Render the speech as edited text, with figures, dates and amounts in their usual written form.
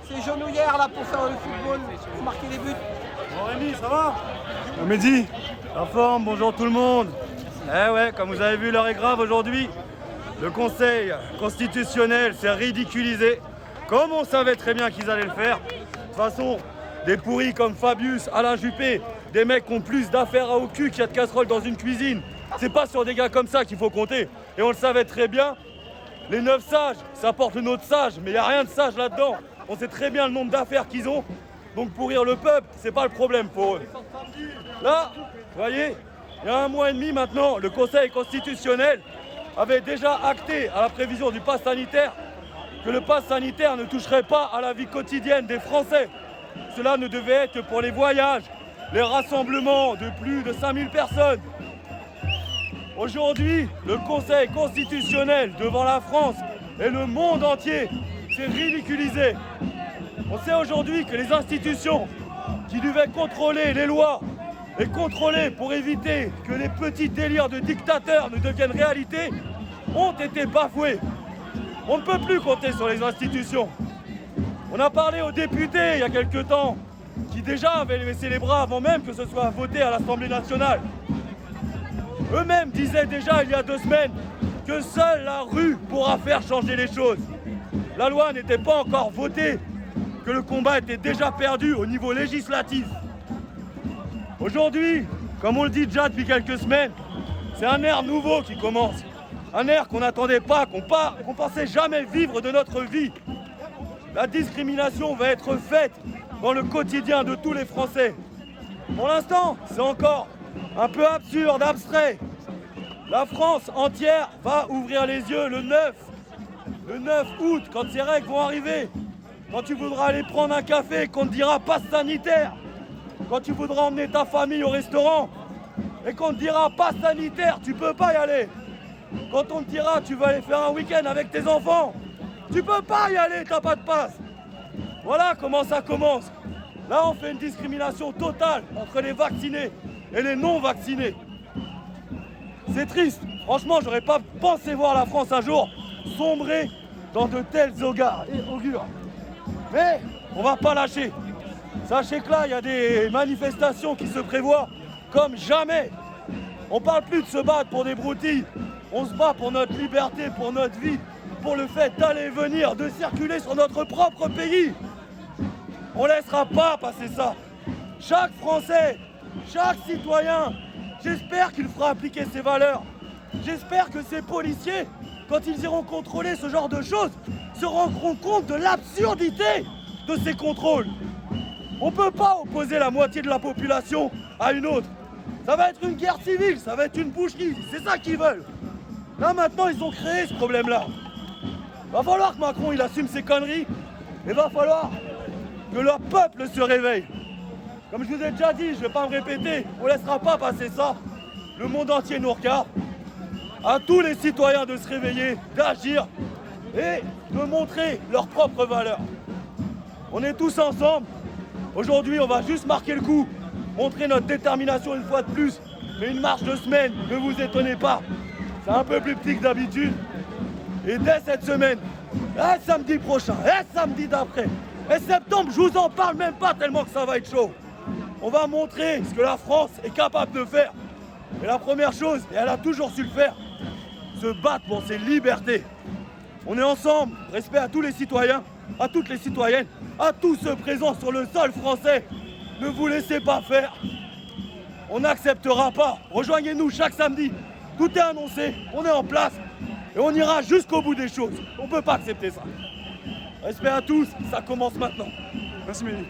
ces genouillères là pour faire le football, pour marquer des buts. Bon Rémi, ça va? Mehdi, la forme, bonjour tout le monde. Eh ouais, comme vous avez vu, l'heure est grave aujourd'hui. Le Conseil constitutionnel s'est ridiculisé, comme on savait très bien qu'ils allaient le faire. De toute façon, des pourris comme Fabius, Alain Juppé, des mecs qui ont plus d'affaires au cul qu'il y a de casseroles dans une cuisine. C'est pas sur des gars comme ça qu'il faut compter. Et on le savait très bien. Les 9 sages, ça porte le nom de sage, mais il n'y a rien de sage là-dedans. On sait très bien le nombre d'affaires qu'ils ont. Donc pourrir le peuple, c'est pas le problème pour eux. Là, vous voyez, il y a 1 mois et demi maintenant, le Conseil constitutionnel avait déjà acté à la prévision du pass sanitaire que le pass sanitaire ne toucherait pas à la vie quotidienne des Français. Cela ne devait être que pour les voyages, les rassemblements de plus de 5000 personnes. Aujourd'hui, le Conseil constitutionnel, devant la France et le monde entier, s'est ridiculisé. On sait aujourd'hui que les institutions qui devaient contrôler les lois et contrôler pour éviter que les petits délires de dictateurs ne deviennent réalité ont été bafoués. On ne peut plus compter sur les institutions. On a parlé aux députés il y a quelque temps qui déjà avaient baissé les bras avant même que ce soit voté à l'Assemblée nationale. Eux-mêmes disaient déjà il y a 2 semaines que seule la rue pourra faire changer les choses. La loi n'était pas encore votée, que le combat était déjà perdu au niveau législatif. Aujourd'hui, comme on le dit déjà depuis quelques semaines, c'est un ère nouveau qui commence. Un ère qu'on n'attendait pas, qu'on pensait jamais vivre de notre vie. La discrimination va être faite dans le quotidien de tous les Français. Pour l'instant, c'est encore un peu absurde, abstrait. La France entière va ouvrir les yeux le 9 août, quand ces règles vont arriver. Quand tu voudras aller prendre un café, qu'on te dira passe sanitaire. Quand tu voudras emmener ta famille au restaurant et qu'on te dira passe sanitaire, tu peux pas y aller. Quand on te dira tu vas aller faire un week-end avec tes enfants, tu peux pas y aller, t'as pas de passe. Voilà comment ça commence. Là, on fait une discrimination totale entre les vaccinés et les non-vaccinés. C'est triste. Franchement, j'aurais pas pensé voir la France un jour sombrer dans de tels augures. Mais on va pas lâcher. Sachez que là, il y a des manifestations qui se prévoient comme jamais. On parle plus de se battre pour des broutilles. On se bat pour notre liberté, pour notre vie, pour le fait d'aller et venir, de circuler sur notre propre pays. On laissera pas passer ça. Chaque Français, chaque citoyen, j'espère qu'il fera appliquer ses valeurs. J'espère que ces policiers, quand ils iront contrôler ce genre de choses, se rendront compte de l'absurdité de ces contrôles. On ne peut pas opposer la moitié de la population à une autre. Ça va être une guerre civile, ça va être une boucherie, c'est ça qu'ils veulent. Là maintenant, ils ont créé ce problème-là. Va falloir que Macron il assume ses conneries, et va falloir que leur peuple se réveille. Comme je vous ai déjà dit, je ne vais pas me répéter, on ne laissera pas passer ça. Le monde entier nous regarde. À tous les citoyens de se réveiller, d'agir et de montrer leurs propres valeurs. On est tous ensemble. Aujourd'hui, on va juste marquer le coup, montrer notre détermination une fois de plus. Mais une marche de semaine, ne vous étonnez pas. C'est un peu plus petit que d'habitude. Et dès cette semaine, et samedi prochain, et samedi d'après, et septembre, je vous en parle même pas tellement que ça va être chaud. On va montrer ce que la France est capable de faire. Et la première chose, et elle a toujours su le faire, se battre pour ses libertés. On est ensemble, respect à tous les citoyens, à toutes les citoyennes, à tous ceux présents sur le sol français. Ne vous laissez pas faire. On n'acceptera pas. Rejoignez-nous chaque samedi. Tout est annoncé, on est en place et on ira jusqu'au bout des choses. On ne peut pas accepter ça. Respect à tous, ça commence maintenant. Merci Mehdi.